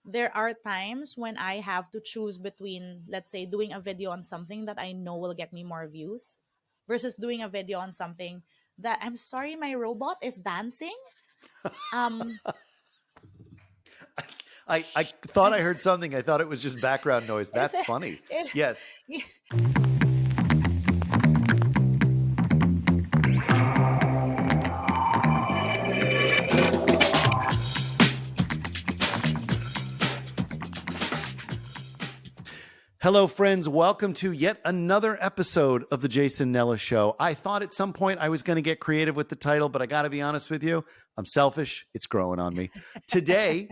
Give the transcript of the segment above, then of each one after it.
there are times when I have to choose between, let's say, doing a video on something that I know will get me more views versus doing a video on something that, I'm sorry, my robot is dancing. Um, I thought I heard something. I thought it was just background noise. it's, That's funny. it, Yes. Hello, friends. Welcome to yet another episode of the Jason Nellis Show. I thought at some point I was going to get creative with the title, but I got to be honest with you. I'm selfish. It's growing on me. Today,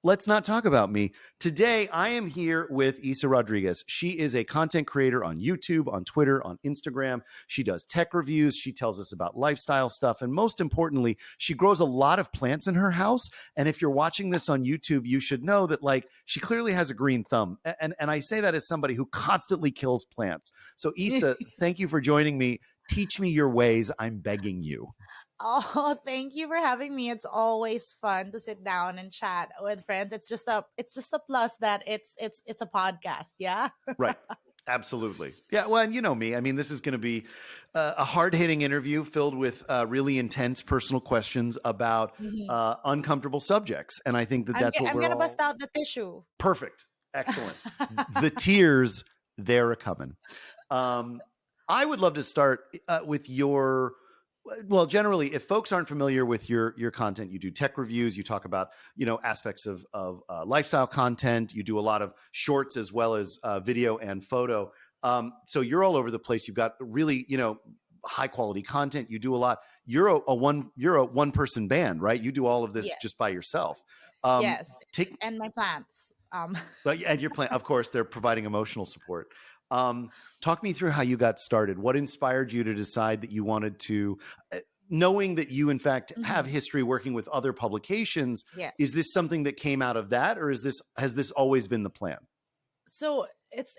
let's not talk about me. Today, I am here with Issa Rodriguez. She is a content creator on YouTube, on Twitter, on Instagram. She does tech reviews. She tells us about lifestyle stuff. And most importantly, she grows a lot of plants in her house. And if you're watching this on YouTube, you should know that she clearly has a green thumb. And I say that as somebody who constantly kills plants. So Issa, thank you for joining me. Teach me your ways. I'm begging you. Oh, thank you for having me. It's always fun to sit down and chat with friends. It's just a plus that it's a podcast, yeah? Right. Absolutely. Yeah. Well, and you know me. I mean, this is going to be a hard hitting interview filled with really intense personal questions about Mhm. uncomfortable subjects. And I think that that's what I'm we're gonna bust all out the tissue. perfect. Excellent. The tears, they're a coming. I would love to start with your. Well, generally, if folks aren't familiar with your content, you do tech reviews, you talk about aspects of lifestyle content, you do a lot of shorts as well as video and photo. So you're all over the place. You've got really high quality content. You do a lot. You're a one person band, right? You do all of this just Yes. by yourself. Yes. Take And my plants. But and your plan, of course, they're providing emotional support. Talk me through how you got started. What inspired you to decide that you wanted to, knowing that you in fact have Mhm. history working with other publications? Is Yes. this something that came out of that, or has this always been the plan? So it's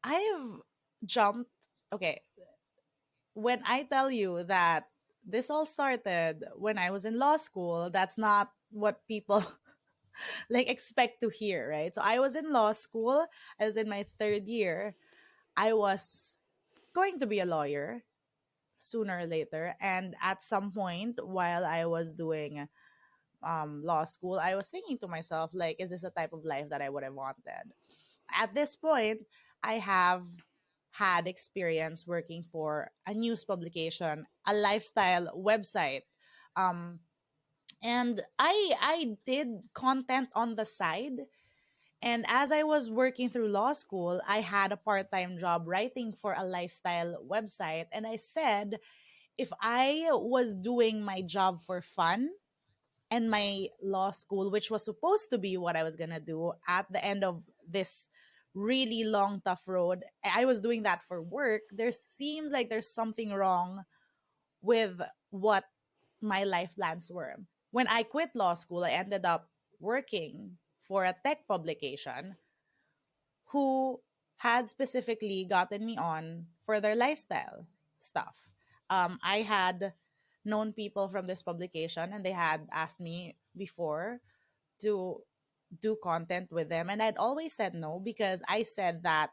I have jumped. Okay, when I tell you that this all started when I was in law school, that's not what people like expect to hear, right? So I was in law school. I was in my third year. I was going to be a lawyer sooner or later, and at some point while I was doing law school, I was thinking to myself, like, is this the type of life that I would have wanted? At this point, I have had experience working for a news publication, a lifestyle website, um, and I did content on the side. And as I was working through law school, I had a part time job writing for a lifestyle website. And I said, if I was doing my job for fun and my law school, which was supposed to be what I was going to do at the end of this really long, tough road, I was doing that for work. There seems like there's something wrong with what my life plans were. When I quit law school, I ended up working for a tech publication who had specifically gotten me on for their lifestyle stuff. I had known people from this publication and they had asked me before to do content with them. And I'd always said no because I said that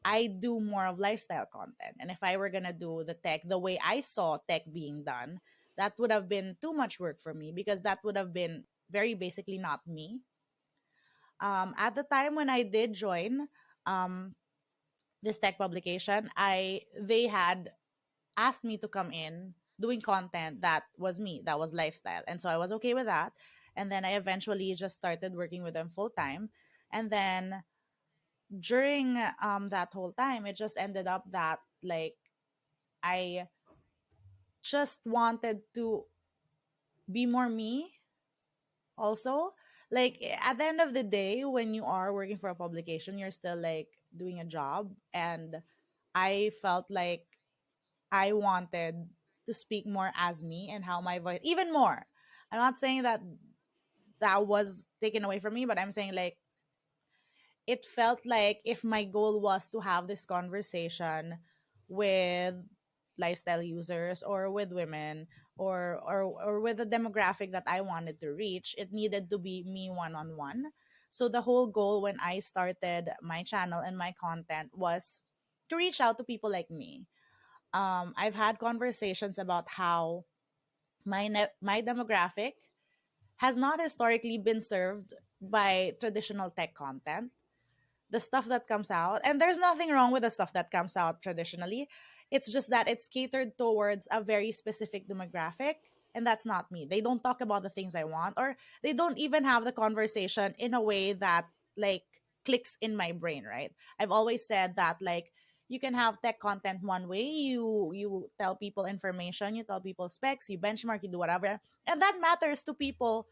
I do more of lifestyle content. And if I were going to do the tech the way I saw tech being done, that would have been too much work for me because that would have been very basically not me. At the time when I did join um, this tech publication, they had asked me to come in doing content that was me, that was lifestyle. And so I was okay with that. And then I eventually just started working with them full time. And then during that whole time, it just ended up that like I just wanted to be more me also. Like at the end of the day, when you are working for a publication, you're still like doing a job. And I felt like I wanted to speak more as me and how my voice, even more. I'm not saying that that was taken away from me, but I'm saying like it felt like if my goal was to have this conversation with lifestyle users or with women or with the demographic that I wanted to reach, it needed to be me one on one. So the whole goal when I started my channel and my content was to reach out to people like me. I've had conversations about how my demographic has not historically been served by traditional tech content, the stuff that comes out. And there's nothing wrong with the stuff that comes out traditionally. It's just that it's catered towards a very specific demographic. And that's not me. They don't talk about the things I want, or they don't even have the conversation in a way that like clicks in my brain, right? I've always said that like you can have tech content one way. You tell people information, you tell people specs, you benchmark, you do whatever. And that matters to people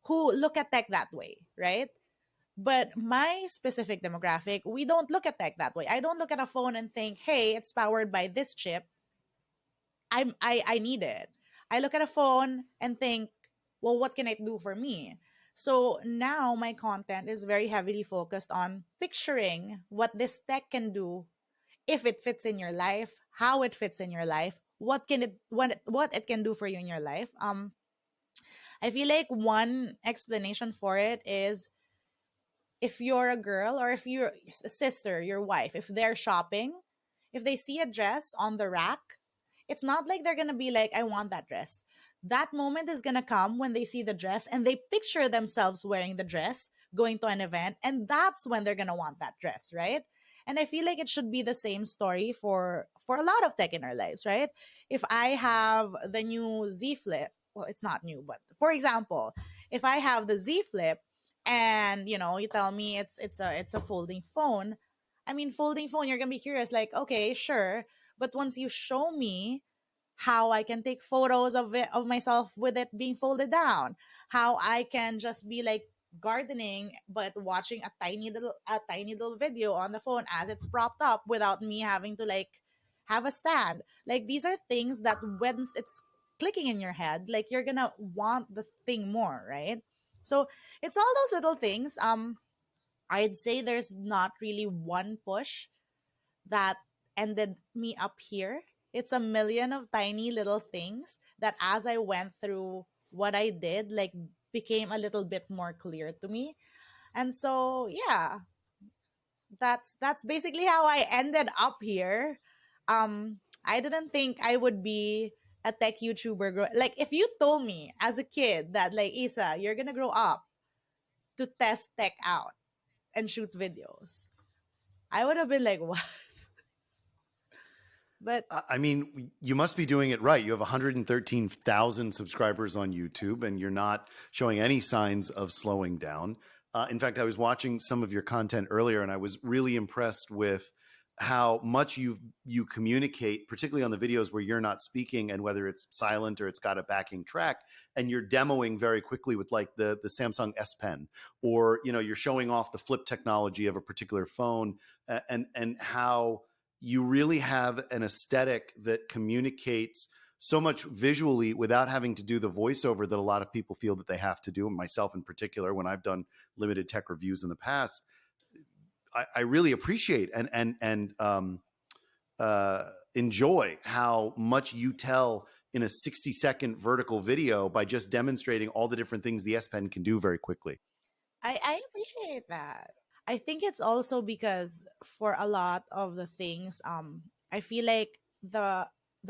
who look at tech that way, right? But my specific demographic, we don't look at tech that way. I don't look at a phone and think, hey, it's powered by this chip. I need it. I look at a phone and think, well, what can it do for me? So now my content is very heavily focused on picturing what this tech can do if it fits in your life, how it fits in your life, what it can do for you in your life. I feel like one explanation for it is if you're a girl or if you're a sister, your wife, if they're shopping, if they see a dress on the rack, it's not like they're going to be like, I want that dress. That moment is going to come when they see the dress and they picture themselves wearing the dress, going to an event, and that's when they're going to want that dress, right? And I feel like it should be the same story for a lot of tech in our lives, right? If I have the new Z Flip, well, it's not new, but for example, if I have the Z Flip and you tell me it's a folding phone, I mean, folding phone, you're gonna be curious, like, okay, sure, but once you show me how I can take photos of it, of myself with it being folded down, how I can just be like gardening but watching a tiny little video on the phone as it's propped up without me having to like have a stand. Like these are things that once it's clicking in your head, like you're gonna want the thing more, right? So it's all those little things. I'd say there's not really one push that ended me up here. It's a million of tiny little things that as I went through what I did, like became a little bit more clear to me. And so yeah, that's basically how I ended up here. I didn't think I would be a tech YouTuber. Like if you told me as a kid that like Issa, you're gonna grow up to test tech out and shoot videos, I would have been like, what? But I mean, you must be doing it right. You have 113,000 subscribers on YouTube, and you're not showing any signs of slowing down. In fact, I was watching some of your content earlier, and I was really impressed with how much you communicate, particularly on the videos where you're not speaking, and whether it's silent or it's got a backing track, and you're demoing very quickly with like the Samsung S Pen, or you're showing off the flip technology of a particular phone, and how you really have an aesthetic that communicates so much visually without having to do the voiceover that a lot of people feel that they have to do, and myself in particular, when I've done limited tech reviews in the past. I really appreciate and enjoy how much you tell in a 60-second vertical video by just demonstrating all the different things the S Pen can do very quickly. I appreciate that. I think it's also because for a lot of the things, I feel like the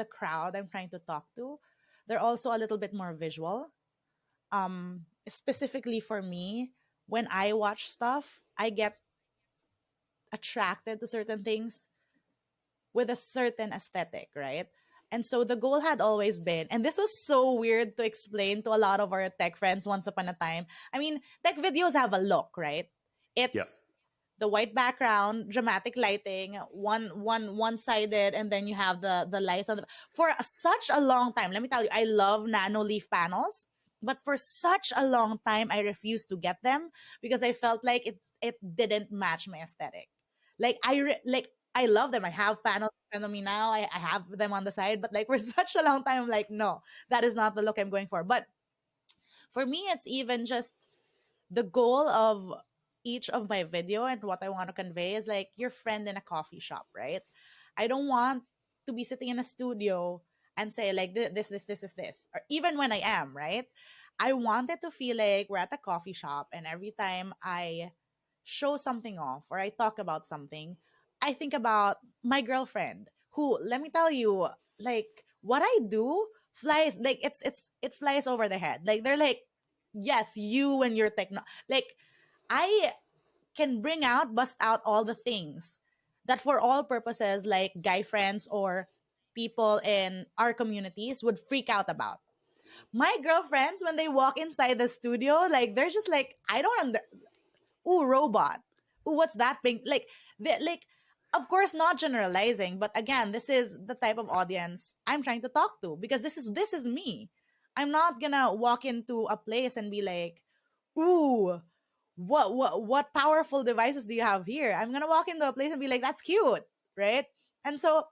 crowd I'm trying to talk to, they're also a little bit more visual. Specifically for me, when I watch stuff, I get attracted to certain things with a certain aesthetic, right? And so the goal had always been, and this was so weird to explain to a lot of our tech friends once upon a time. I mean, tech videos have a look, right? Yep. It's the white background, dramatic lighting, one sided, and then you have the lights on the for such a long time. Let me tell you, I love nano leaf panels, but for such a long time I refused to get them because I felt like it didn't match my aesthetic. Like like I love them. I have panels in front of me now. I have them on the side, but like for such a long time, I'm like, no, that is not the look I'm going for. But for me, it's even just the goal of each of my video and what I want to convey is like your friend in a coffee shop, right? I don't want to be sitting in a studio and say like this, or even when I am, right? I want it to feel like we're at a coffee shop, and every time I show something off or I talk about something, I think about my girlfriend who, let me tell you, like what I do flies, like it flies over their head. Like they're like, yes, you and your techno, like I can bust out all the things that for all purposes like guy friends or people in our communities would freak out about. My girlfriends, when they walk inside the studio, like they're just like, I don't ooh, robot. Ooh, what's that thing? Like, they, like, of course, not generalizing, but again, this is the type of audience I'm trying to talk to, because this is me. I'm not gonna walk into a place and be like, ooh, what powerful devices do you have here? I'm gonna walk into a place and be like, that's cute, right? And so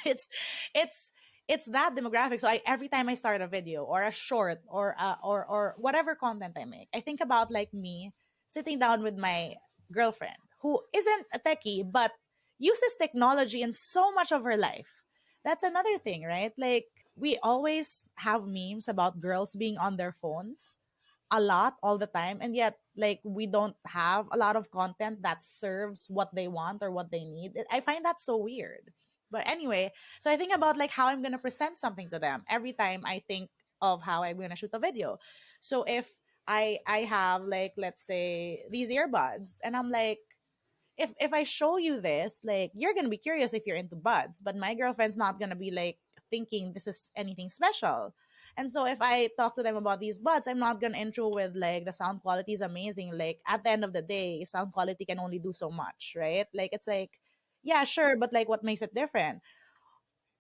it's it's it's that demographic. So I, every time I start a video or a short or whatever content I make, I think about like me sitting down with my girlfriend who isn't a techie but uses technology in so much of her life. That's another thing, right? Like we always have memes about girls being on their phones a lot all the time, and yet like we don't have a lot of content that serves what they want or what they need. I find that so weird. But anyway, so I think about like how I'm going to present something to them every time I think of how I'm going to shoot a video. So if I have like, let's say, these earbuds, and I'm like, if I show you this, like you're gonna be curious if you're into buds, but my girlfriend's not gonna be like thinking this is anything special. And so if I talk to them about these buds, I'm not gonna intro with like the sound quality is amazing. Like at the end of the day, sound quality can only do so much, right? Like it's like, yeah, sure, but like what makes it different?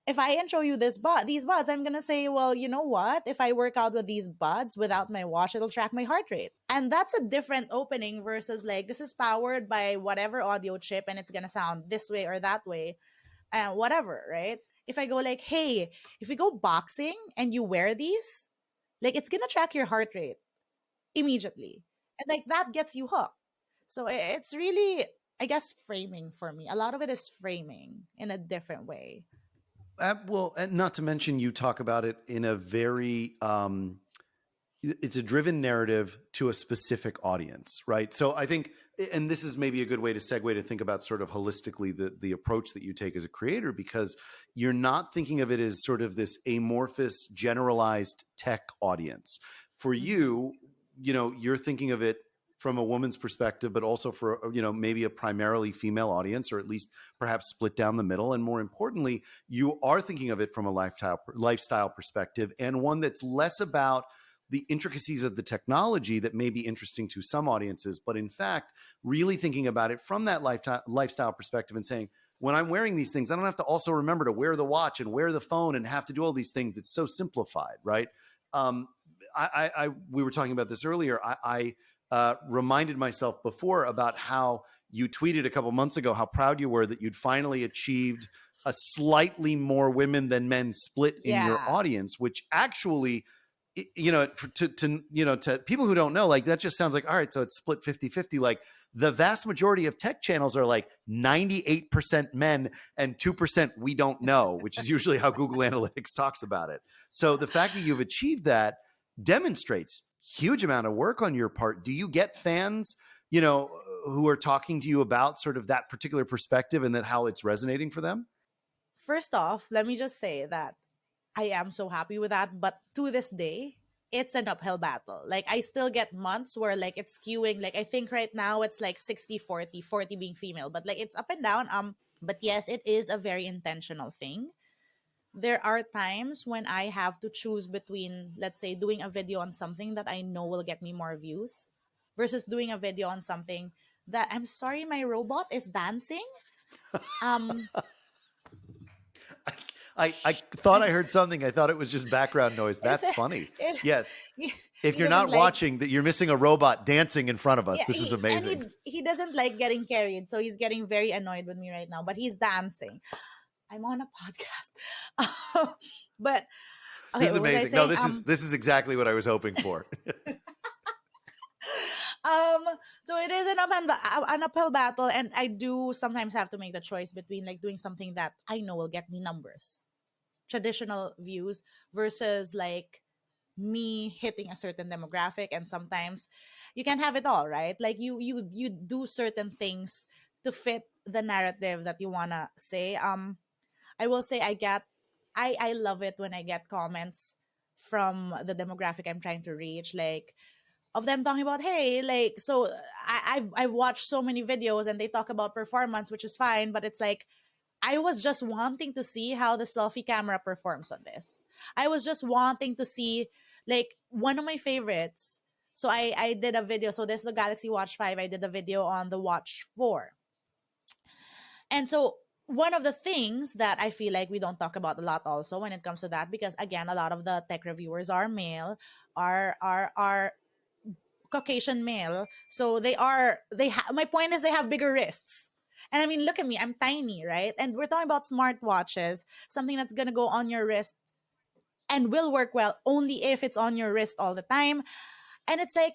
If I intro you these buds, I'm gonna say, well, you know what? If I work out with these buds without my watch, it'll track my heart rate. And that's a different opening versus like this is powered by whatever audio chip and it's gonna sound this way or that way and whatever, right? If I go like, hey, if we go boxing and you wear these, like it's gonna track your heart rate immediately. And like that gets you hooked. So it's really, I guess, framing for me. A lot of it is framing in a different way. Well, and not to mention, you talk about it in a very it's a driven narrative to a specific audience, right? So I think, and this is maybe a good way to segue to think about sort of holistically the approach that you take as a creator, because you're not thinking of it as sort of this amorphous, generalized tech audience. For Mhm. you, you're thinking of it from a woman's perspective, but also for, maybe a primarily female audience, or at least perhaps split down the middle. And more importantly, you are thinking of it from a lifestyle perspective, and one that's less about the intricacies of the technology that may be interesting to some audiences, but in fact, really thinking about it from that lifestyle perspective and saying, when I'm wearing these things, I don't have to also remember to wear the watch and wear the phone and have to do all these things. It's so simplified, right? Um, we were talking about this earlier. I reminded myself before about how you tweeted a couple months ago how proud you were that you'd finally achieved a slightly more women than men split in your Yeah. audience, which actually, to people who don't know, like that just sounds like, all right, so it's split 50-50. Like the vast majority of tech channels are like 98% men and 2% we don't know, which is usually how Google Analytics talks about it. So the fact that you've achieved that demonstrates huge amount of work on your part. Do you get fans, who are talking to you about sort of that particular perspective and that how it's resonating for them? First off, let me just say that I am so happy with that. But to this day, it's an uphill battle. Like I still get months where like it's skewing. Like I think right now it's like 60-40, 40 being female, but like it's up and down. But yes, it is a very intentional thing. There are times when I have to choose between, let's say, doing a video on something that I know will get me more views versus doing a video on something that, I'm sorry, my robot is dancing. Um, I thought I heard something. I thought it was just background noise. it's That's funny. it, Yes. he, If he you're doesn't not like, watching, that you're missing a robot dancing in front of us. yeah, This is amazing. he doesn't like getting carried, so he's getting very annoyed with me right now. But he's dancing. I'm on a podcast. But This okay, is what was I amazing. No, saying? this is exactly what I was hoping for. Um, so it is an uphill battle, and I do sometimes have to make the choice between like doing something that I know will get me numbers traditional views versus like me hitting a certain demographic. And sometimes you can have it all, right? Like you do certain things to fit the narrative that you want to say. I will say I love it when I get comments from the demographic I'm trying to reach, like of them talking about, hey, like, so I've watched so many videos and they talk about performance, which is fine, but it's like I was just wanting to see how the selfie camera performs on this. I was just wanting to see, like, one of my favorites. So I did a video. So this is the Galaxy Watch 5. I did a video on the Watch 4. And so one of the things that I feel like we don't talk about a lot also when it comes to that, because again, a lot of the tech reviewers are male, are Caucasian male. So my point is they have bigger wrists. And I mean, look at me, I'm tiny, right? And we're talking about smartwatches, something that's going to go on your wrist and will work well only if it's on your wrist all the time. And it's like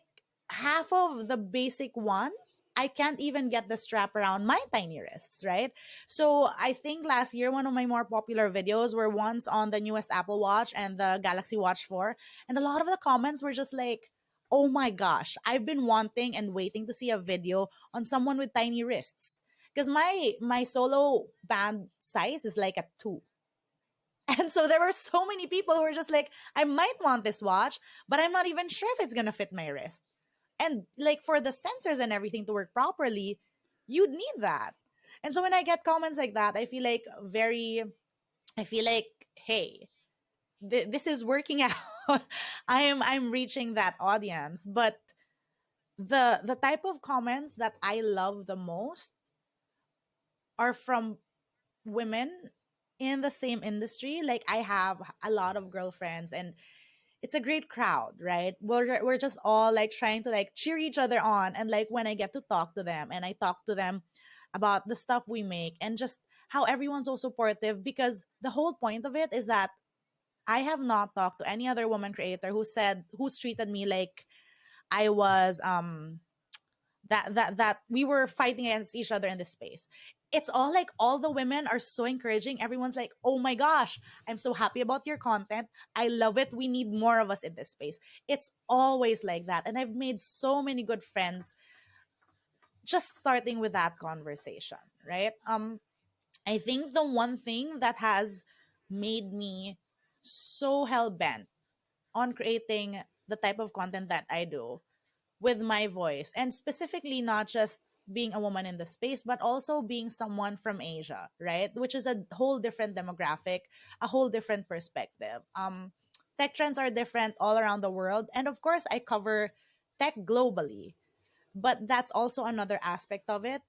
half of the basic ones, I can't even get the strap around my tiny wrists, right? So I think last year, one of my more popular videos were ones on the newest Apple Watch and the Galaxy Watch 4. And a lot of the comments were just like, oh my gosh, I've been wanting and waiting to see a video on someone with tiny wrists. Because my solo band size is like a 2. And so there were so many people who were just like, I might want this watch, but I'm not even sure if it's gonna fit my wrist. And like for the sensors and everything to work properly, you'd need that. And so when I get comments like that, I feel like, hey, this is working out. I'm reaching that audience. But the type of comments that I love the most are from women in the same industry. Like I have a lot of girlfriends and it's a great crowd, right? We're just all like trying to like cheer each other on. And like when I get to talk to them and I talk to them about the stuff we make and just how everyone's so supportive, because the whole point of it is that I have not talked to any other woman creator who's treated me like I was that we were fighting against each other in this space. It's all like all the women are so encouraging. Everyone's like, oh my gosh, I'm so happy about your content. I love it. We need more of us in this space. It's always like that. And I've made so many good friends just starting with that conversation, right? I think the one thing that has made me so hell bent on creating the type of content that I do with my voice, and specifically not just being a woman in the space but also being someone from Asia, right, which is a whole different demographic, a whole different perspective. Tech trends are different all around the world, and of course I cover tech globally, but that's also another aspect of it.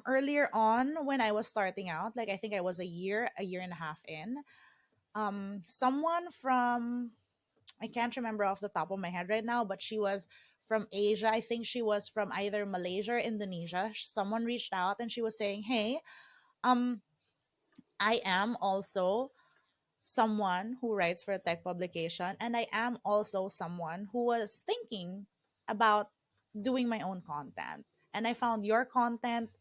Earlier on when I was starting out, like I think I was a year and a half in, someone from, I can't remember off the top of my head right now, but she was from Asia. I think she was from either Malaysia or Indonesia. Someone reached out and she was saying, "Hey, um, I am also someone who writes for a tech publication, and I am also someone who was thinking about doing my own content. And I found your content,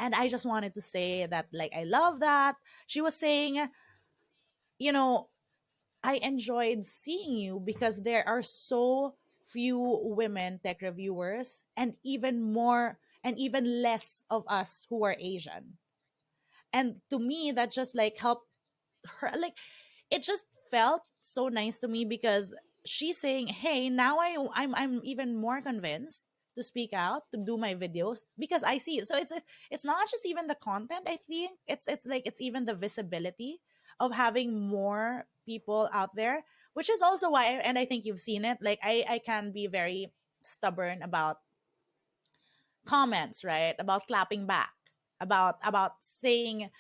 and I just wanted to say that, like, I love that." She was saying, you know, I enjoyed seeing you because there are so few women tech reviewers, and even more and even less of us who are Asian. And to me that just like helped her, like it just felt so nice to me because she's saying, "Hey, now I'm even more convinced to speak out, to do my videos because I see it." So it's not just even the content. I think it's like it's even the visibility of having more people out there, which is also why, and I think you've seen it. Like I can be very stubborn about comments, right? About clapping back, about saying,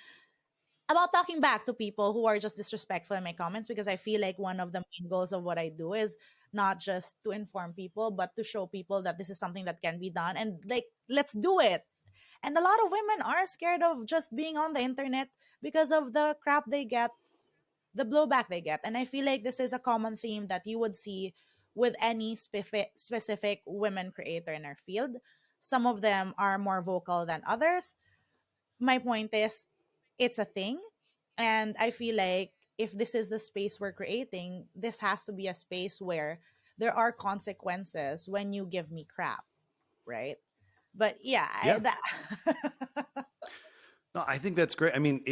about talking back to people who are just disrespectful in my comments, because I feel like one of the main goals of what I do is not just to inform people but to show people that this is something that can be done, and like let's do it. And a lot of women are scared of just being on the internet because of the crap they get, the blowback they get. And I feel like this is a common theme that you would see with any specific women creator in our field. Some of them are more vocal than others. My point is, it's a thing, and I feel like if this is the space we're creating, this has to be a space where there are consequences when you give me crap, right? But yeah, Yeah. that No, I think that's great. I mean,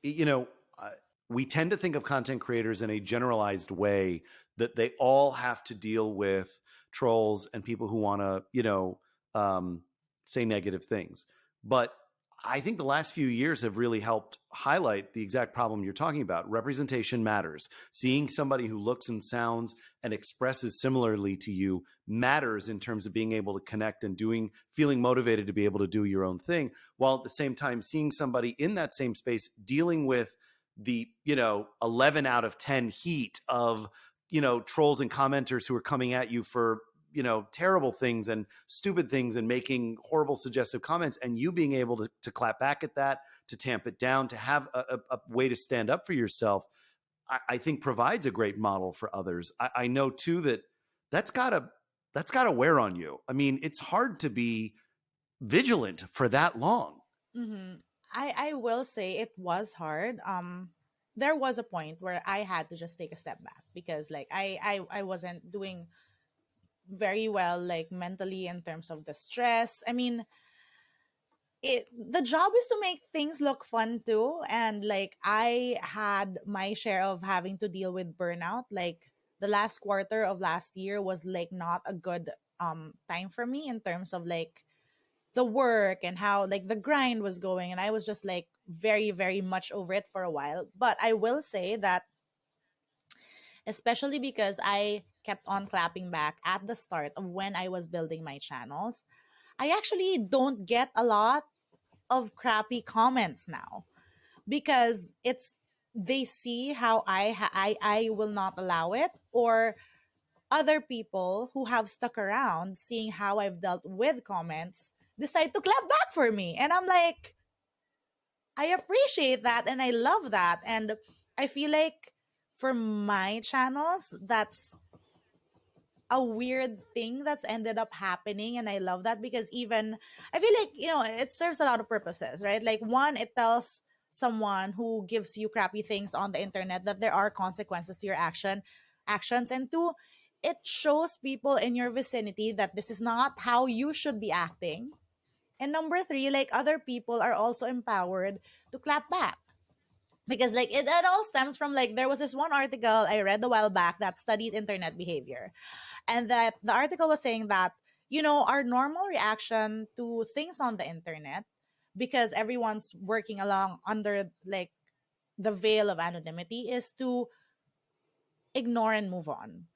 you know, uh, we tend to think of content creators in a generalized way that they all have to deal with trolls and people who want to, um, say negative things. But I think the last few years have really helped highlight the exact problem you're talking about. Representation matters. Seeing somebody who looks and sounds and expresses similarly to you matters in terms of being able to connect and feeling motivated to be able to do your own thing, while at the same time seeing somebody in that same space dealing with the 11 out of 10 heat of trolls and commenters who are coming at you for terrible things and stupid things and making horrible suggestive comments, and you being able to clap back at that, to tamp it down, to have a way to stand up for yourself. I think provides a great model for others. I know too that's gotta wear on you. I mean, it's hard to be vigilant for that long. hmm I will say it was hard. There was a point where I had to just take a step back because like I wasn't doing very well, like mentally, in terms of the stress. I mean, the job is to make things look fun too, and like I had my share of having to deal with burnout. Like the last quarter of last year was like not a good time for me in terms of like the work and how like the grind was going, and I was just like very very much over it for a while. But I will say that, especially because I kept on clapping back at the start of when I was building my channels, I actually don't get a lot of crappy comments now, because it's they see how I will not allow it, or other people who have stuck around seeing how I've dealt with comments decide to clap back for me. And I'm like, I appreciate that and I love that. And I feel like for my channels, that's a weird thing that's ended up happening. And I love that because even I feel like, it serves a lot of purposes, right? Like, one, it tells someone who gives you crappy things on the internet that there are consequences to your actions. And two, it shows people in your vicinity that this is not how you should be acting. And number three, like, other people are also empowered to clap back, because like it all stems from, like, there was this one article I read a while back that studied internet behavior, and that the article was saying that, our normal reaction to things on the internet, because everyone's working along under like the veil of anonymity, is to ignore and move on.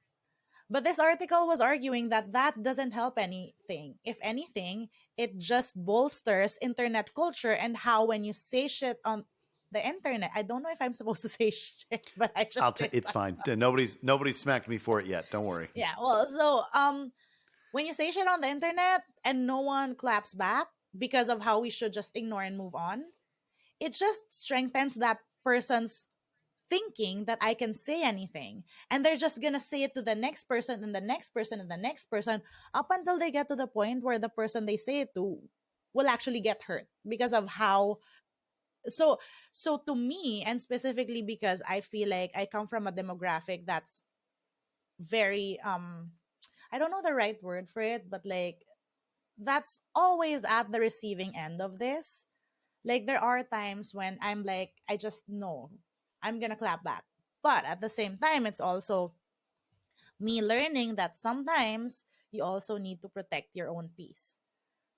But this article was arguing that that doesn't help anything. If anything, it just bolsters internet culture, and how when you say shit on the internet, I don't know if I'm supposed to say shit, but I just did. It's fine. Nobody's smacked me for it yet. Don't worry. Yeah, well, so when you say shit on the internet and no one claps back because of how we should just ignore and move on, it just strengthens that person's thinking that I can say anything. And they're just gonna say it to the next person and the next person and the next person, up until they get to the point where the person they say it to will actually get hurt because of how. So to me, and specifically because I feel like I come from a demographic that's very I don't know the right word for it, but like that's always at the receiving end of this. Like, there are times when I'm like, I just know I'm gonna clap back. But at the same time, it's also me learning that sometimes you also need to protect your own peace,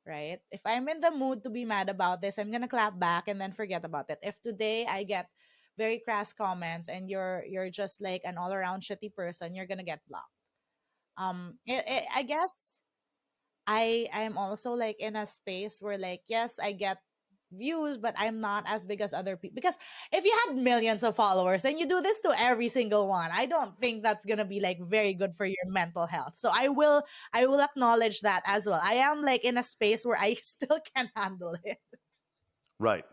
right? If I'm in the mood to be mad about this, I'm gonna clap back and then forget about it. If today I get very crass comments and you're just like an all around shitty person, you're gonna get blocked. I guess I'm also like in a space where, like, yes, I get views, but I'm not as big as other people. Because if you had millions of followers and you do this to every single one, I don't think that's gonna be like very good for your mental health. So I will acknowledge that as well. I am like in a space where I still can handle it. Right.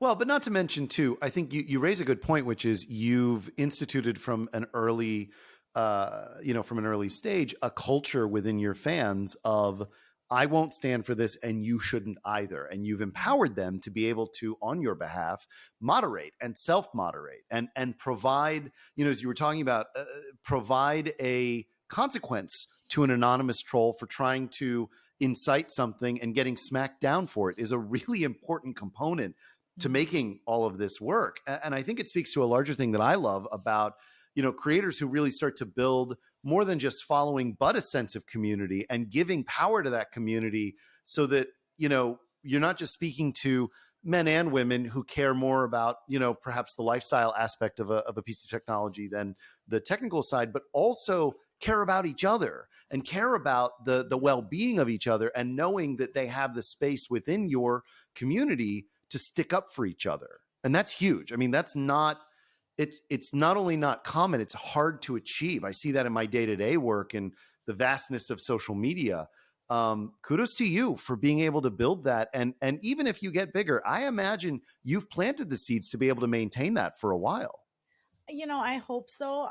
Well, but not to mention too, I think you raise a good point, which is you've instituted from an early, from an early stage, a culture within your fans of I won't stand for this and you shouldn't either. And you've empowered them to be able to, on your behalf, moderate and self-moderate and provide, as you were talking about, provide a consequence to an anonymous troll for trying to incite something, and getting smacked down for it is a really important component to Mhm. making all of this work. And I think it speaks to a larger thing that I love about, creators who really start to build more than just following, but a sense of community and giving power to that community, so that, you're not just speaking to men and women who care more about, perhaps the lifestyle aspect of a piece of technology than the technical side, but also care about each other and care about the well-being of each other, and knowing that they have the space within your community to stick up for each other. And that's huge. I mean, that's not, it's not only not common, it's hard to achieve. I see that in my day-to-day work and the vastness of social media. Kudos to you for being able to build that. And even if you get bigger, I imagine you've planted the seeds to be able to maintain that for a while. I hope so.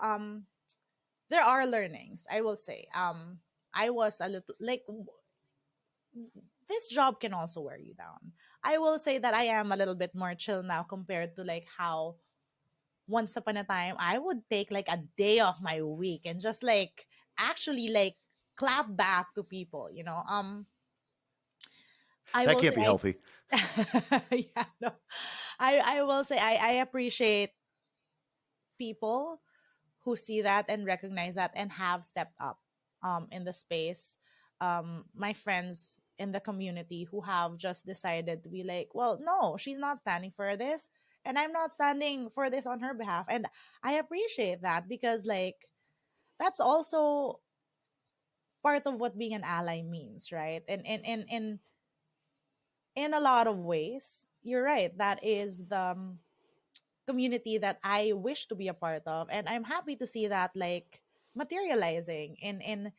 There are learnings, I will say. I was a little like this job can also wear you down. I will say that I am a little bit more chill now compared to like how once upon a time I would take like a day off my week and just like actually like clap back to people, I That will can't say be healthy. yeah, no. I will say I appreciate people who see that and recognize that and have stepped up in the space. My friends in the community who have just decided to be like, well, no, she's not standing for this, and I'm not standing for this on her behalf. And I appreciate that, because like that's also part of what being an ally means, right? And in a lot of ways, you're right. That is the community that I wish to be a part of, and I'm happy to see that like materializing in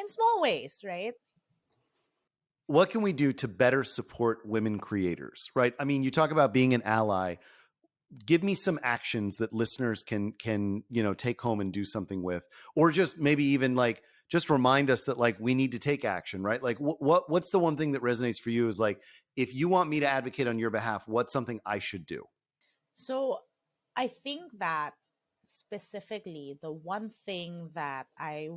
small ways, right? What can we do to better support women creators, right? I mean, you talk about being an ally. Give me some actions that listeners can take home and do something with, or just maybe even like just remind us that like we need to take action, right? Like what's the one thing that resonates for you is like, if you want me to advocate on your behalf, what's something I should do? So I think that specifically the one thing that I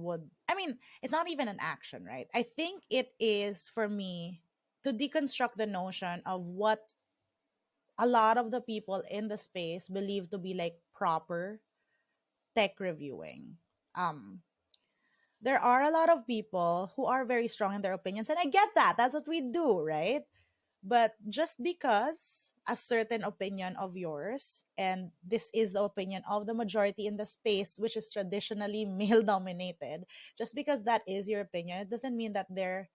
mean, it's not even an action, right? I think it is for me to deconstruct the notion of what a lot of the people in the space believe to be like proper tech reviewing. Um, there are a lot of people who are very strong in their opinions, and I get that. That's what we do, right? But just because a certain opinion of yours, and this is the opinion of the majority in the space, which is traditionally male dominated, just because that is your opinion, it doesn't mean that there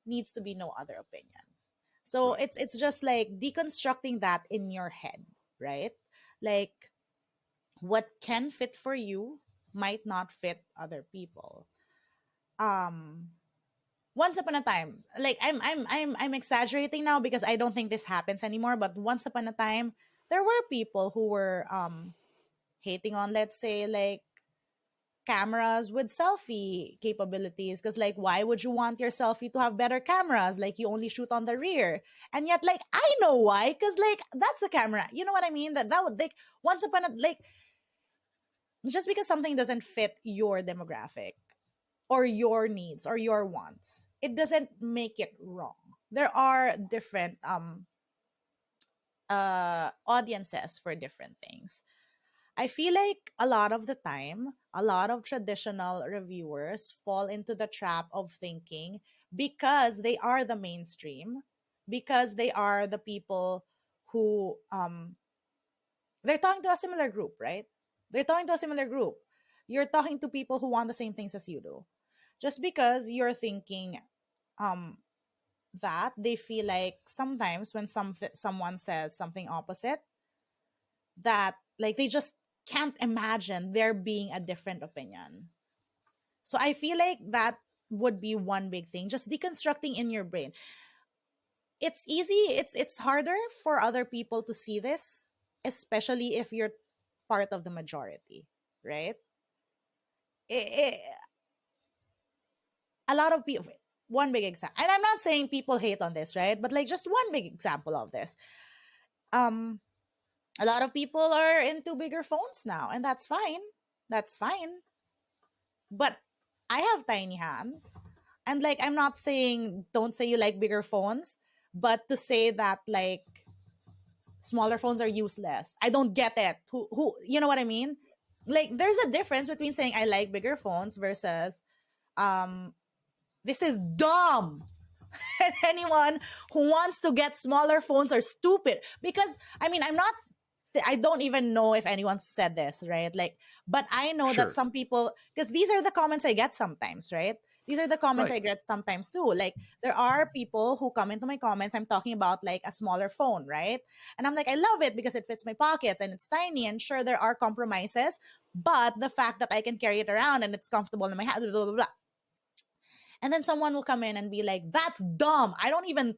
needs to be no other opinion. So Right. it's just like deconstructing that in your head, right? Like what can fit for you might not fit other people. Um Once upon a time, like I'm exaggerating now because I don't think this happens anymore, but once upon a time there were people who were hating on, let's say, like cameras with selfie capabilities, because like why would you want your selfie to have better cameras, like you only shoot on the rear? And yet like I know why, because like that's the camera, you know what I mean? That would like once upon a like just because something doesn't fit your demographic or your needs or your wants, it doesn't make it wrong. There are different audiences for different things. I feel like a lot of the time, a lot of traditional reviewers fall into the trap of thinking, because they are the mainstream, because they are the people who they're talking to a similar group, right? They're talking to a similar group. You're talking to people who want the same things as you do. Just because you're thinking um that, they feel like sometimes when someone says something opposite, that like they just can't imagine there being a different opinion. So I feel like that would be one big thing, just deconstructing in your brain. It's easy, it's harder for other people to see this, especially if you're part of the majority, right? it, a lot of people, one big example, and I'm not saying people hate on this, right? But like just one big example of this. Um, a lot of people are into bigger phones now, and that's fine. That's fine. But I have tiny hands. And like I'm not saying don't say you like bigger phones, but to say that like smaller phones are useless. I don't get it. Who you know what I mean? Like there's a difference between saying I like bigger phones versus um this is dumb. And anyone who wants to get smaller phones are stupid because I mean I don't even know if anyone said this, right? Like, but I know that Sure. some people, because these are the comments I get sometimes, right? These are the comments Right. I get sometimes too. Like, there are people who come into my comments. I'm talking about like a smaller phone, right? And I'm like, I love it because it fits my pockets and it's tiny. And sure, there are compromises, but the fact that I can carry it around and it's comfortable in my hand, blah, blah, blah, blah. And then someone will come in and be like, that's dumb. I don't even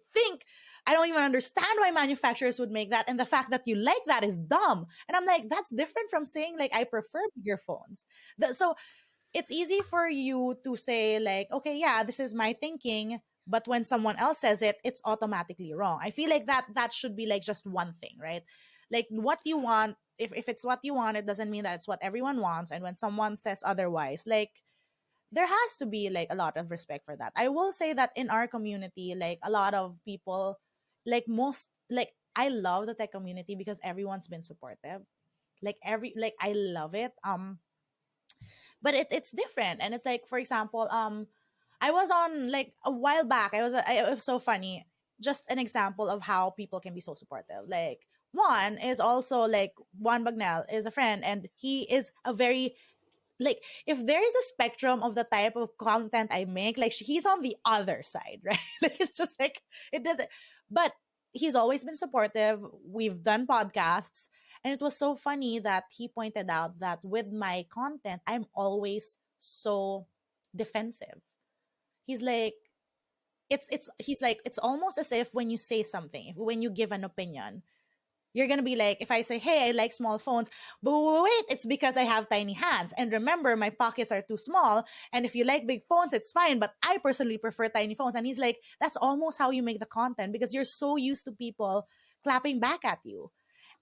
understand why manufacturers would make that. And the fact that you like that is dumb. And I'm like, that's different from saying, like, I prefer bigger phones. So it's easy for you to say, like, okay, yeah, this is my thinking. But when someone else says it, it's automatically wrong. I feel like that should be like just one thing, right? Like what you want, if it's what you want, it doesn't mean that it's what everyone wants. And when someone says otherwise, like there has to be like a lot of respect for that. I will say that in our community, like a lot of people, like most, like I love the tech community because everyone's been supportive. Like I love it. But it's different, and it's like for example, I was on like a while back. It was so funny. Just an example of how people can be so supportive. Like one is also like Juan Bagnell is a friend, and he is a very like if there is a spectrum of the type of content I make, like he's on the other side, right? Like it's just like it doesn't. But he's always been supportive. We've done podcasts, and it was so funny that he pointed out that with my content, I'm always so defensive. He's like, it's he's like it's almost as if when you say something, when you give an opinion, you're gonna be like, if I say, "Hey, I like small phones," but wait, it's because I have tiny hands. And remember, my pockets are too small. And if you like big phones, it's fine. But I personally prefer tiny phones. And he's like, that's almost how you make the content because you're so used to people clapping back at you.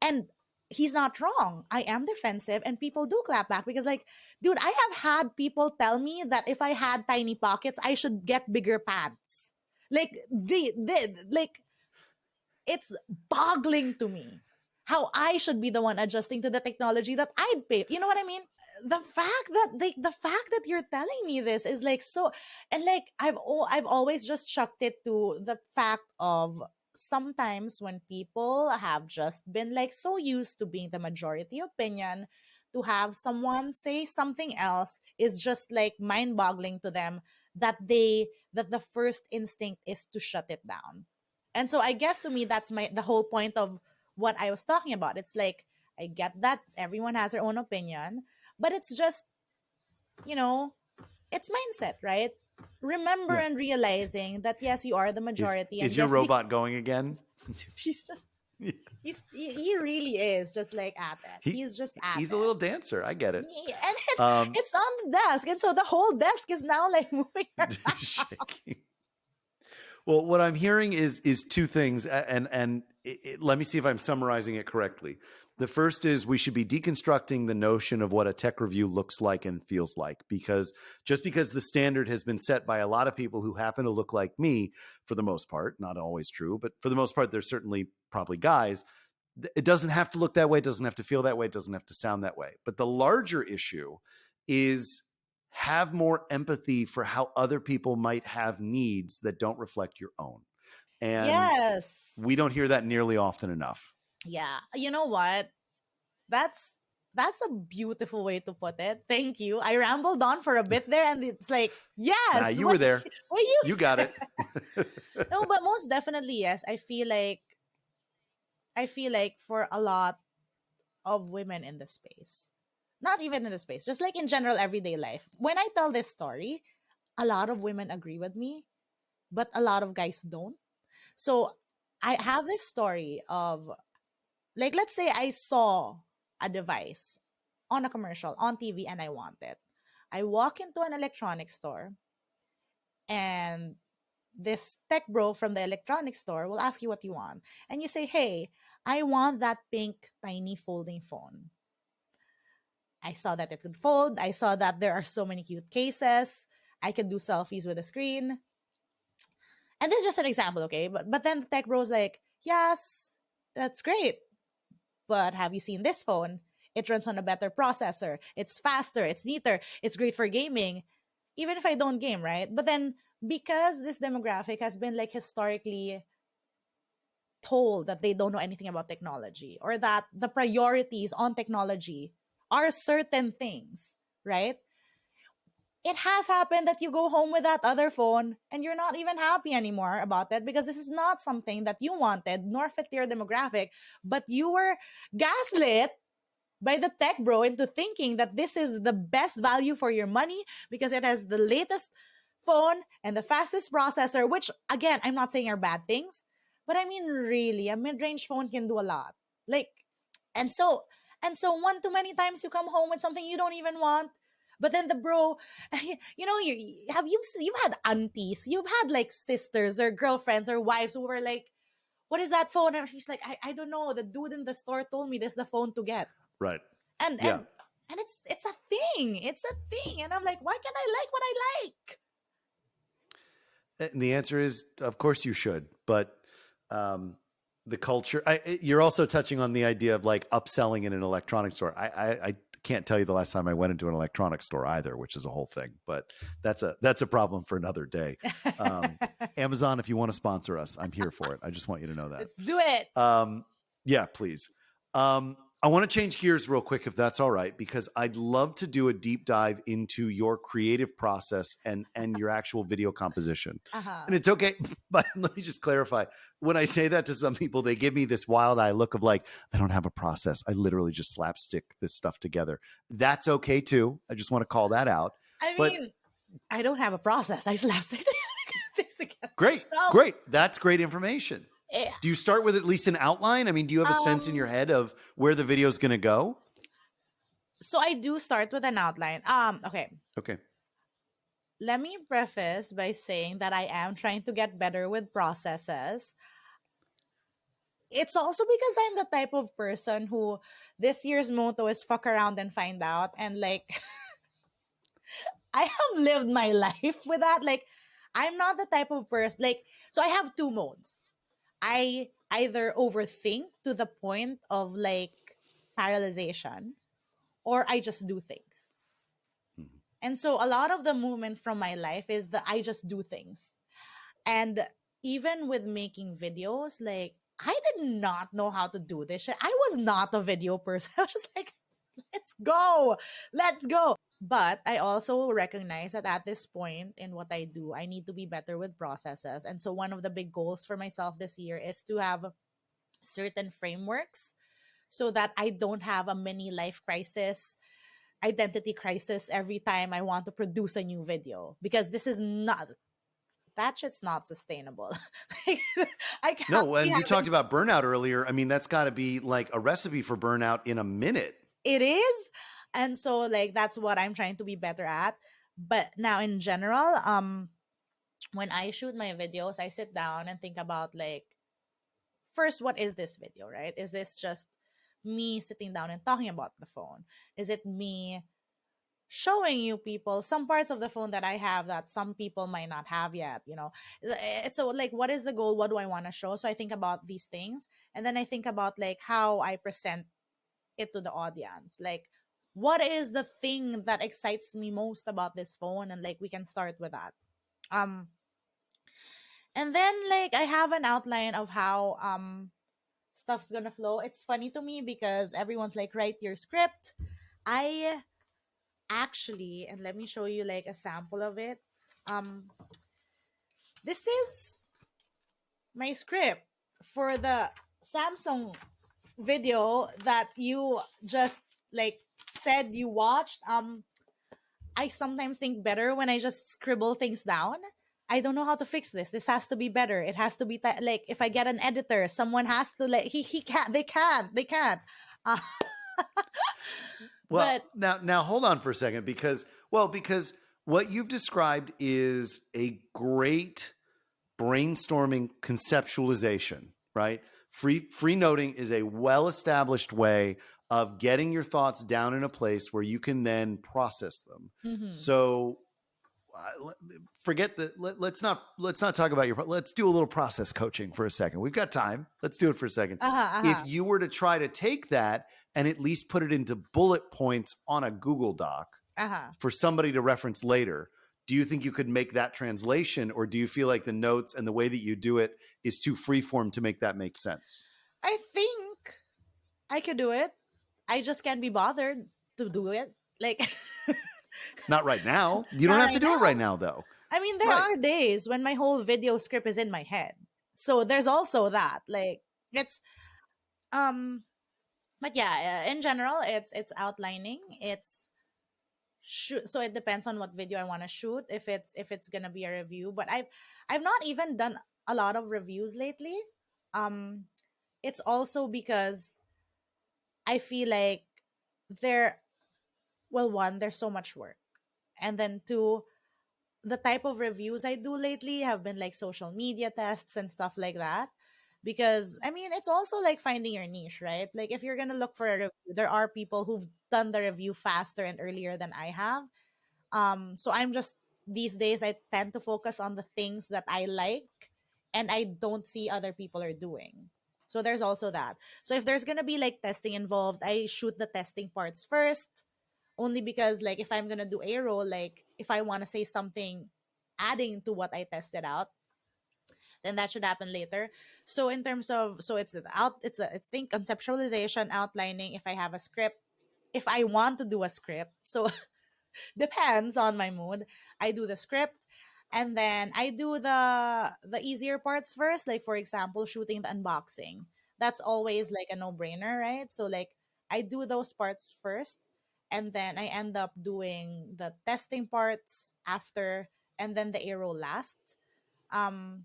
And he's not wrong. I am defensive, and people do clap back because, like, dude, I have had people tell me that if I had tiny pockets, I should get bigger pants. Like like it's boggling to me how I should be the one adjusting to the technology that I'd pay. You know what I mean? The fact that you're telling me this is like so, and like I've always just chucked it to the fact of sometimes when people have just been like so used to being the majority opinion, to have someone say something else is just like mind boggling to them, that the first instinct is to shut it down. And so I guess to me that's the whole point of what I was talking about. It's like I get that everyone has their own opinion, but it's just, you know, it's mindset, right? Remember Yeah. and realizing that yes, you are the Is majority, and is your yes, robot going again? he's just he really is just like at it. he He's just at he's a it. little dancer. I get it. And Um, it's on the desk, and so the whole desk is now like moving around. shaking. Well, what I'm hearing is two things, and let me see if I'm summarizing it correctly. The first is we should be deconstructing the notion of what a tech review looks like and feels like, because just because the standard has been set by a lot of people who happen to look like me, for the most part, not always true, but for the most part, they're certainly probably guys. It doesn't have to look that way, it doesn't have to feel that way, it doesn't have to sound that way. But the larger issue is have more empathy for how other people might have needs that don't reflect your own. And Yes. we don't hear that nearly often enough. Yeah. You know what? That's that's a beautiful way to put it. Thank you. I rambled on for a bit there, and it's like, Nah, yes, you were there. what you You got said. it. No, but most definitely yes. I feel like for a lot of women in the space, not even in the space, just like in general everyday life. When I tell this story, a lot of women agree with me, but a lot of guys don't. So I have this story of, like, let's say I saw a device on a commercial on TV and I want it. I walk into an electronics store, and this tech bro from the electronics store will ask you what you want. And you say, hey, I want that pink tiny folding phone. I saw that it could fold. I saw that there are so many cute cases. I could do selfies with the screen. And this is just an example, okay? But then the tech bro's like, yes, that's great. But have you seen this phone? It runs on a better processor. It's faster. It's neater. It's great for gaming. Even if I don't game, right? But then because this demographic has been like historically told that they don't know anything about technology or that the priorities on technology are certain things, right? It has happened that you go home with that other phone and you're not even happy anymore about it because this is not something that you wanted nor fit your demographic, but you were gaslit by the tech bro into thinking that this is the best value for your money because it has the latest phone and the fastest processor, which again, I'm not saying are bad things, but I mean really, a mid-range phone can do a lot. Like, and so one too many times you come home with something you don't even want. But then the bro, you've had aunties, you've had like sisters or girlfriends or wives who were like, "What is that phone?" And she's like, "I don't know. The dude in the store told me this is the phone to get." Right. and Yeah. and and it's a thing, and I'm like, why can't I like what I like? And the answer is, of course you should. But the culture, you're also touching on the idea of like upselling in an electronics store. I can't tell you the last time I went into an electronics store either, which is a whole thing. But that's a problem for another day. Amazon, if you want to sponsor us, I'm here for it. I just want you to know that. Let's do it. Yeah, please. I want to change gears real quick, if that's all right, because I'd love to do a deep dive into your creative process and your actual video composition. And it's okay, but let me just clarify. When I say that to some people, they give me this wild eye look of like, I don't have a process. I literally just slapstick this stuff together. That's okay too. I just want to call that out. I But mean, I don't have a process. I slapstick things together. great, No, great. That's great information. eh, Do you start with at least an outline? I mean, do you have a sense in your head of where the video is going to go? so I do start with an outline. Okay. Okay. Let me preface by saying that I am trying to get better with processes. It's also because I'm the type of person who this year's motto is fuck around and find out. And like, I have lived my life with that. Like, I'm not the type of person, like, so I have two modes. I either overthink to the point of like paralyzation, or I just do things. Mhm. And so a lot of the movement from my life is that I just do things. And even with making videos, like, I did not know how to do this shit. I was not a video person. I was just like, let's go. Let's go. But I also recognize that at this point in what I do, I need to be better with processes. And so one of the big goals for myself this year is to have certain frameworks so that I don't have a mini life crisis, identity crisis every time I want to produce a new video. Because this is not, that shit's not sustainable. I can't No, be and we having, talked about burnout earlier. I mean, that's got to be like a recipe for burnout in a minute. it is. And so like that's what I'm trying to be better at. But now in general, when I shoot my videos, I sit down and think about like, first, what is this video, right? Is this just me sitting down and talking about the phone? Is it me showing you people some parts of the phone that I have that some people might not have yet, you know? So like, what is the goal? What do I want to show? So I think about these things, and then I think about like how I present it to the audience. Like, what is the thing that excites me most about this phone? And like, we can start with that. Um, and then like I have an outline of how stuff's gonna flow. It's funny to me because everyone's like, write your script. I actually, and let me show you like a sample of it. Um, this is my script for the Samsung video that you just like said you watched. I sometimes think better when I just scribble things down. I don't know how to fix this. This has to be better. It has to be like if I get an editor, someone has to like he can't. They can't. Uh, Well, but now hold on for a second because what you've described is a great brainstorming conceptualization, right? Free noting is a well-established way of getting your thoughts down in a place where you can then process them. Mm-hmm. So forget that. Let's not talk about let's do a little process coaching for a second. We've got time. Let's do it for a second. Uh-huh, If uh-huh, you were to try to take that and at least put it into bullet points on a Google Doc uh-huh. for somebody to reference later, do you think you could make that translation, or do you feel like the notes and the way that you do it is too freeform to make that make sense? I think I could do it. I just can't be bothered to do it. Like, Not right now. You don't not have to right do it right now. now, though. I mean, there Right. are days when my whole video script is in my head. So there's also that. Like, it's um but yeah, in general, it's outlining. It's shoot, so it depends on what video I want to shoot, if it's going to be a review, but I've not even done a lot of reviews lately. Um it's also because I feel like there well, one, there's so much work. And then two, the type of reviews I do lately have been like social media tests and stuff like that. Because I mean, it's also like finding your niche, right? Like if you're gonna look for a review, there are people who've done the review faster and earlier than I have. So I'm just these days I tend to focus on the things that I like and I don't see other people are doing. So there's also that. So if there's gonna be like testing involved, I shoot the testing parts first, only because like if I'm gonna do a role, like if I want to say something adding to what I tested out, then that should happen later. So in terms of, so it's think conceptualization, outlining. If I have a script, if I want to do a script, so depends on my mood, I do the script, and then I do the easier parts first, like for example shooting the unboxing. That's always like a no-brainer, right? So like I do those parts first, and then I end up doing the testing parts after, and then the aero last. um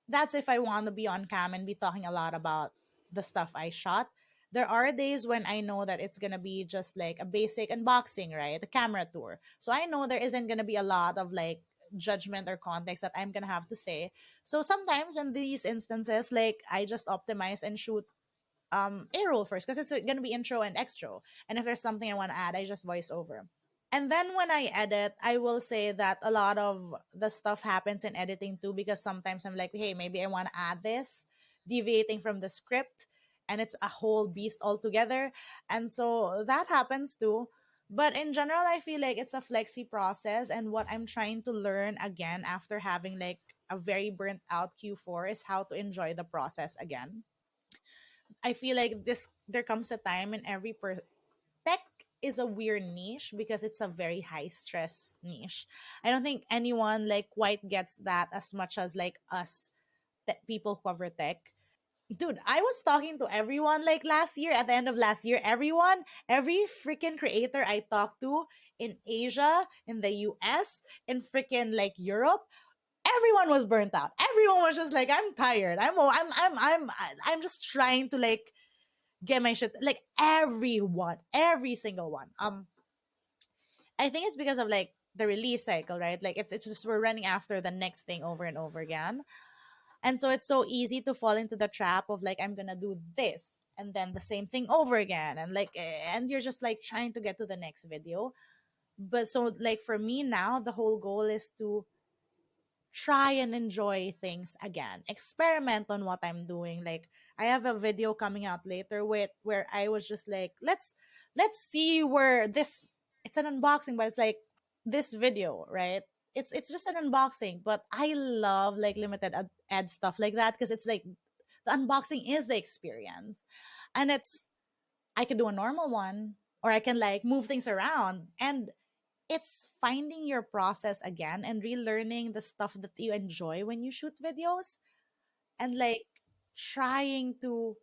that's if I want to be on cam and be talking a lot about the stuff I shot. There are days when I know that it's gonna be just like a basic unboxing, right? The camera tour. So I know there isn't gonna be a lot of like judgment or context that I'm gonna have to say. So sometimes in these instances, like I just optimize and shoot A roll first because it's gonna be intro and extra. And if there's something I want to add, I just voice over. And then when I edit, I will say that a lot of the stuff happens in editing too, because sometimes I'm like, hey, maybe I want to add this, deviating from the script, and it's a whole beast altogether. And so that happens too. But in general, I feel like it's a flexi process. And what I'm trying to learn again after having like a very burnt out Q4 is how to enjoy the process again. I feel like this there comes a time in tech is a weird niche because it's a very high stress niche. I don't think anyone like quite gets that as much as like us people who cover tech. Dude, I was talking to everyone like last year, at the end of last year, every freaking creator I talked to in Asia, in the US, in freaking like Europe, everyone was burnt out. Everyone was just like, I'm tired. I'm just trying to like get my shit, like everyone, every single one. I think it's because of like the release cycle, right? Like it's just we're running after the next thing over and over again. And so it's so easy to fall into the trap of like I'm gonna do this and then the same thing over again, and like and you're just like trying to get to the next video. But so like for me now, the whole goal is to try and enjoy things again. Experiment on what I'm doing. Like I have a video coming out later with where I was just like, let's see where this, it's an unboxing, but it's like this video, right? It's just an unboxing, but I love like limited ad stuff like that because it's like the unboxing is the experience. And it's I could do a normal one or I can like move things around, and it's finding your process again and relearning the stuff that you enjoy when you shoot videos, and like trying to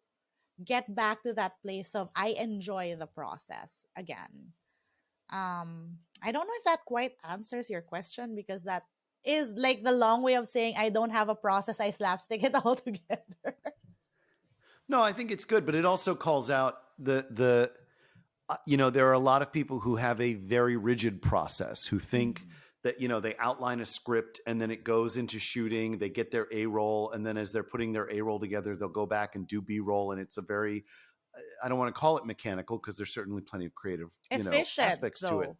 get back to that place of I enjoy the process again. I don't know if that quite answers your question, because that is like the long way of saying I don't have a process, I slapstick it all together. No, I think it's good, but it also calls out there are a lot of people who have a very rigid process, who think that, they outline a script and then it goes into shooting, they get their A roll, and then as they're putting their A roll together, they'll go back and do B roll. And it's a very, I don't want to call it mechanical because there's certainly plenty of creative, Efficient aspects to it, though.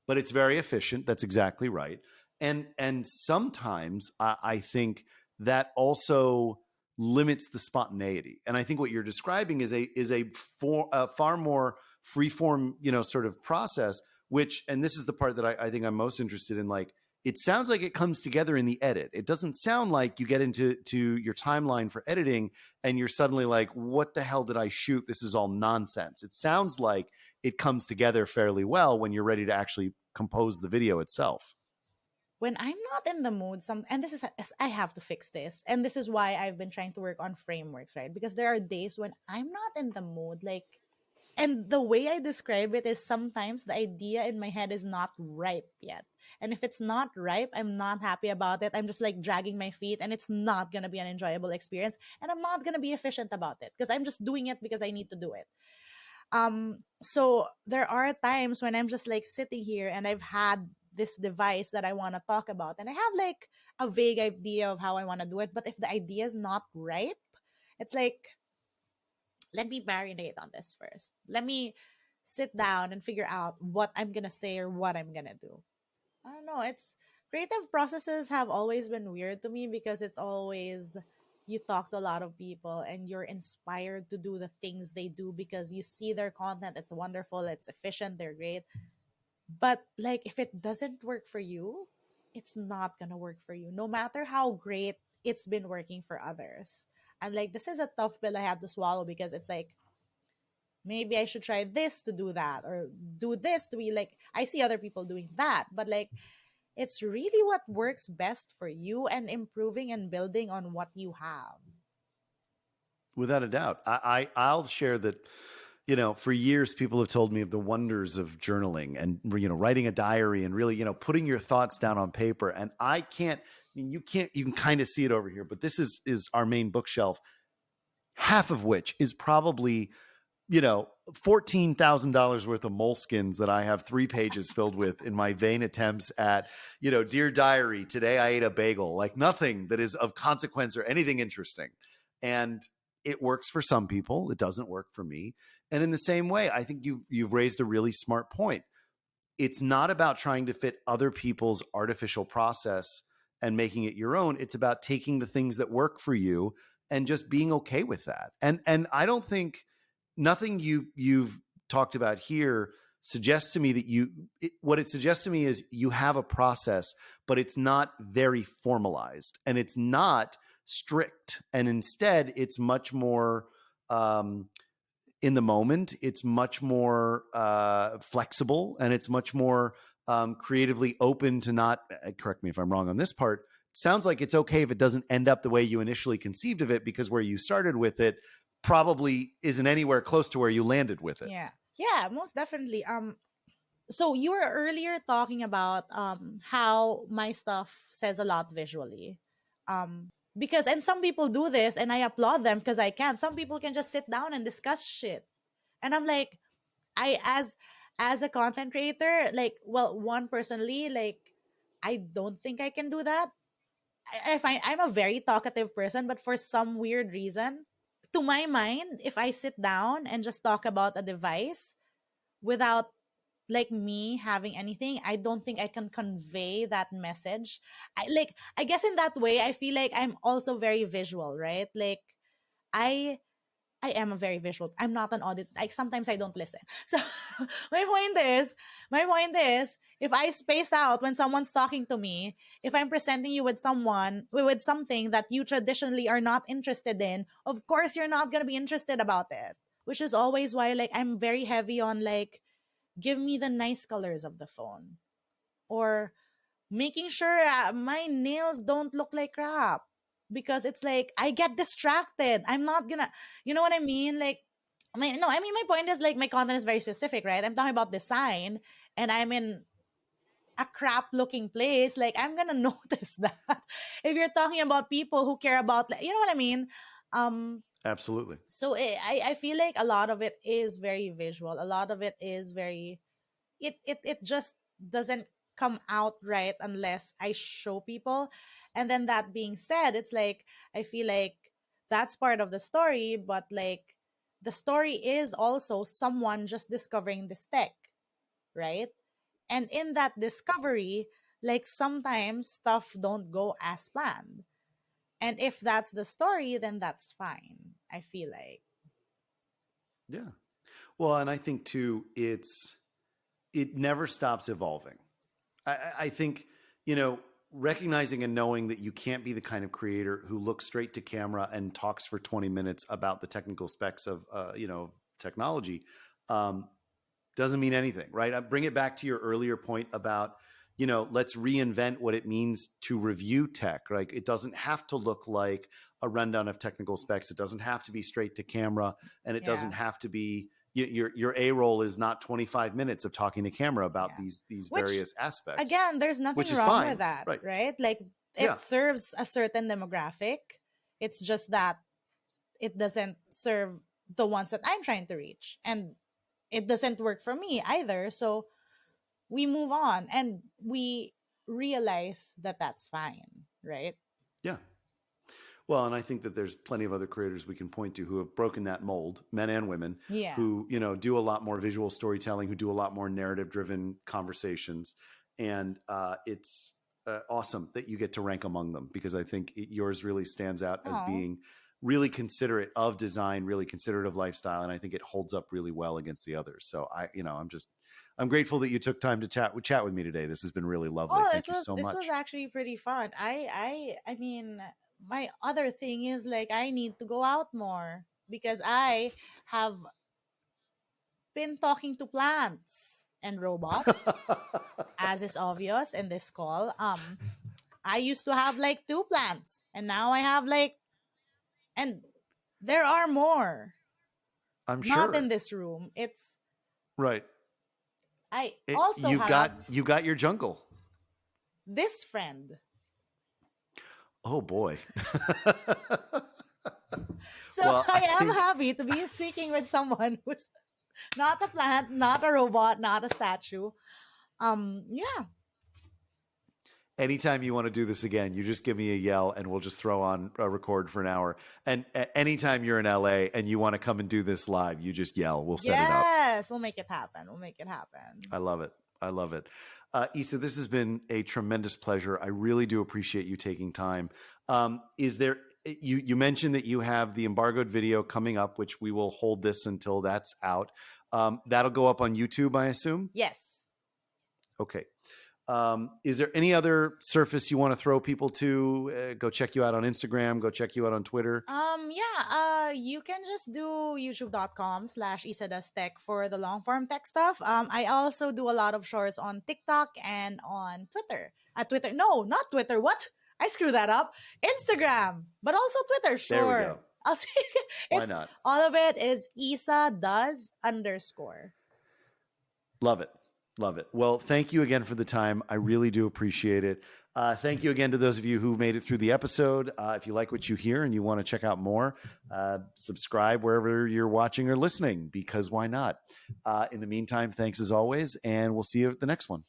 but it's very efficient. That's exactly right. And sometimes I think that also limits the spontaneity. And I think what you're describing is a far more freeform, sort of process. Which, and this is the part that I think I'm most interested in. Like, it sounds like it comes together in the edit. It doesn't sound like you get into your timeline for editing and you're suddenly like, what the hell did I shoot? This is all nonsense. It sounds like it comes together fairly well when you're ready to actually compose the video itself. When I'm not in the mood, and this is, I have to fix this, and this is why I've been trying to work on frameworks, right? Because there are days when I'm not in the mood, like, and the way I describe it is sometimes the idea in my head is not ripe yet. And if it's not ripe, I'm not happy about it. I'm just like dragging my feet, and it's not going to be an enjoyable experience. And I'm not going to be efficient about it because I'm just doing it because I need to do it. So there are times when I'm just like sitting here and I've had this device that I want to talk about, and I have like a vague idea of how I want to do it. But if the idea is not ripe, it's like, let me marinate on this first. Let me sit down and figure out what I'm gonna say or what I'm gonna do. I don't know. It's creative processes have always been weird to me because it's always, you talk to a lot of people and you're inspired to do the things they do because you see their content. It's wonderful. It's efficient. They're great. But like, if it doesn't work for you, it's not gonna work for you, no matter how great it's been working for others. And like, this is a tough pill I have to swallow because it's like, maybe I should try this to do that or do this to be like, I see other people doing that. But like, it's really what works best for you and improving and building on what you have. Without a doubt. I'll share that, for years people have told me of the wonders of journaling and, writing a diary and really, putting your thoughts down on paper. And I can't, you can kind of see it over here, but this is our main bookshelf, half of which is probably, $14,000 worth of moleskins that I have 3 pages filled with in my vain attempts at, dear diary, today I ate a bagel, like nothing that is of consequence or anything interesting. And it works for some people. It doesn't work for me. And in the same way, I think you've raised a really smart point. It's not about trying to fit other people's artificial process and making it your own. It's about taking the things that work for you and just being okay with that. And I don't think nothing you've talked about here suggests to me that what it suggests to me is you have a process, but it's not very formalized and it's not strict. And instead, it's much more in the moment. It's much more flexible, and it's much more creatively open to not, correct me if I'm wrong on this part, sounds like it's okay if it doesn't end up the way you initially conceived of it, because where you started with it probably isn't anywhere close to where you landed with it. Yeah. Yeah, most definitely. So you were earlier talking about how my stuff says a lot visually. Because, and some people do this and I applaud them because I can. Some people can just sit down and discuss shit. And I'm like, I as a content creator, like, well, one personally, like, I don't think I can do that. I find I'm a very talkative person, but for some weird reason, to my mind, if I sit down and just talk about a device without like me having anything, I don't think I can convey that message. I guess in that way I feel like I'm also very visual, right? Like, I I am a very visual. I'm not an audit. Like, sometimes I don't listen. So my point is, if I space out when someone's talking to me, if I'm presenting you with with something that you traditionally are not interested in, of course you're not gonna be interested about it. Which is always why, like, I'm very heavy on, like, give me the nice colors of the phone, or making sure my nails don't look like crap, because it's like I get distracted. I'm not gonna, you know what I mean? Like, no, I mean, my point is, like, my content is very specific, right? I'm talking about design, and I'm in a crap looking place. Like, I'm gonna notice that. If you're talking about people who care about, like, you know what I mean? Um, Absolutely. so I feel like a lot of it is very visual. A lot of it is very, it just doesn't come out right unless I show people. And then that being said, it's like I feel like that's part of the story, but like the story is also someone just discovering this tech, right? And in that discovery, like sometimes stuff don't go as planned. And if that's the story, then that's fine. I feel like. Yeah. Well, and I think too, it never stops evolving. I think, you know, recognizing and knowing that you can't be the kind of creator who looks straight to camera and talks for 20 minutes about the technical specs of, technology, um, doesn't mean anything, right? I bring it back to your earlier point about, let's reinvent what it means to review tech. Like it doesn't have to look like a rundown of technical specs. It doesn't have to be straight to camera, and it Yeah. doesn't have to be your A roll is not 25 minutes of talking to camera about Yeah. these Which, various aspects, again, there's which nothing is wrong with fine, that, right? right? Like Yeah, it serves a certain demographic. It's just that it doesn't serve the ones that I'm trying to reach. And it doesn't work for me either. So we move on and we realize that that's fine, right? yeah. Well, and I think that there's plenty of other creators we can point to who have broken that mold, men and women, Yeah. who, do a lot more visual storytelling, who do a lot more narrative driven conversations. And it's awesome that you get to rank among them, because I think yours really stands out as Oh, being really considerate of design, really considerate of lifestyle. And I think it holds up really well against the others. So I'm grateful that you took time to chat with me today. This has been really lovely. oh, Thank you so this was much. actually pretty fun. I mean, my other thing is like I need to go out more because I have been talking to plants and robots, as is obvious in this call. I used to have like two plants, and now I have like, and there are more. I'm Not in sure. this room. It's Right. I also You've have got your jungle. this friend. Oh boy. So Well, I I am think happy to be speaking with someone who's not a plant, not a robot, not a statue. Yeah. anytime you want to do this again, you just give me a yell and we'll just throw on a record for an hour. And anytime you're in LA and you want to come and do this live, you just yell. We'll set it up. Yes, we'll make it happen. We'll make it happen. I love it. I love it. Issa, this has been a tremendous pleasure. I really do appreciate you taking time. Is there, you mentioned that you have the embargoed video coming up, which we will hold this until that's out. That'll go up on YouTube, I assume? Yes. Okay. Is there any other surface you want to throw people to? Go check you out on Instagram. Go check you out on Twitter. Yeah, you can just do youtube.com/isadastech for the long form tech stuff. I also do a lot of shorts on TikTok and on Twitter. Twitter, no, not Twitter. What? I screwed that up. Instagram, but also Twitter, There we sure. go. I'll see. Why It's not? all of it is Issa does _ Love it. Love it. Well, thank you again for the time. I really do appreciate it. Thank you again to those of you who made it through the episode. If you like what you hear and you want to check out more, subscribe wherever you're watching or listening, because why not? In the meantime, thanks as always, and we'll see you at the next one.